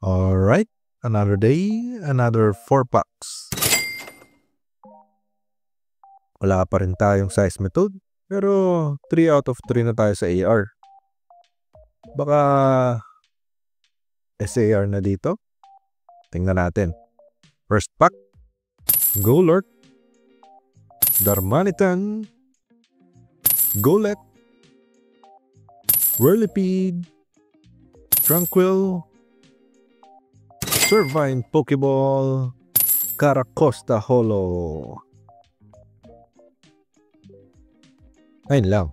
Alright, another day, another 4 packs. Wala pa rin tayong size method, pero 3 out of 3 na tayo sa AR. Baka SAR na dito. Tingnan natin. First pack, Golurk, Darmanitan, Golett, Whirlipede, Tranquil, Servine Pokeball, Caracosta Holo. Ayun lang.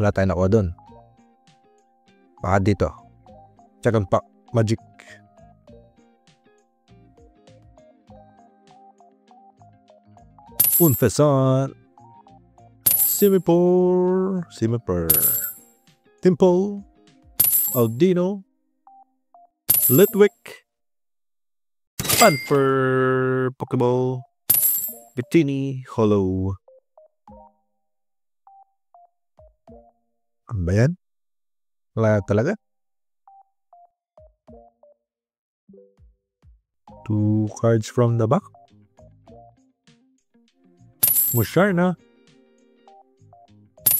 Wala tayong nakuha doon. Baka dito. Second pack, Magic. Unfezant, Simipour, Timple, Aldino, Litwick, Panfer, Pokeball, Victini, Holo. Ano ba yan? Wala talaga. 2 cards from the back. Musharna,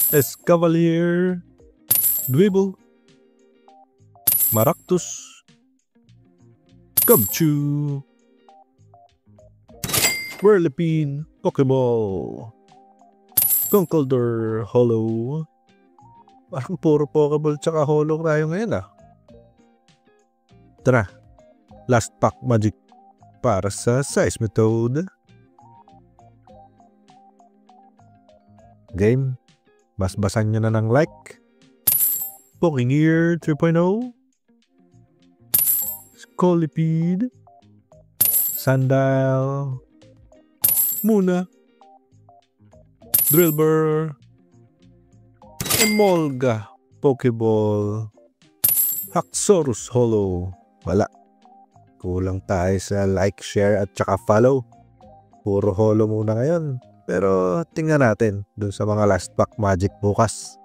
Escavalier, Dwebble, Maractus, Cubchoo, Whirlipede, Pokeball, Conkeldurr, Holo. Parang puro Pokeball tsaka Holo tayo ngayon ah. Tara, last pack Magic para sa size method. Game, basbasan nyo na ng like. Pokégear 3.0, Scolipede, Sandile, Muna, Drillbur, Emolga, Pokeball, Haxorus Holo. Wala. Kulang tayo sa like, share at saka follow. Puro Holo muna ngayon. Pero tingnan natin dun sa mga last pack Magic bukas.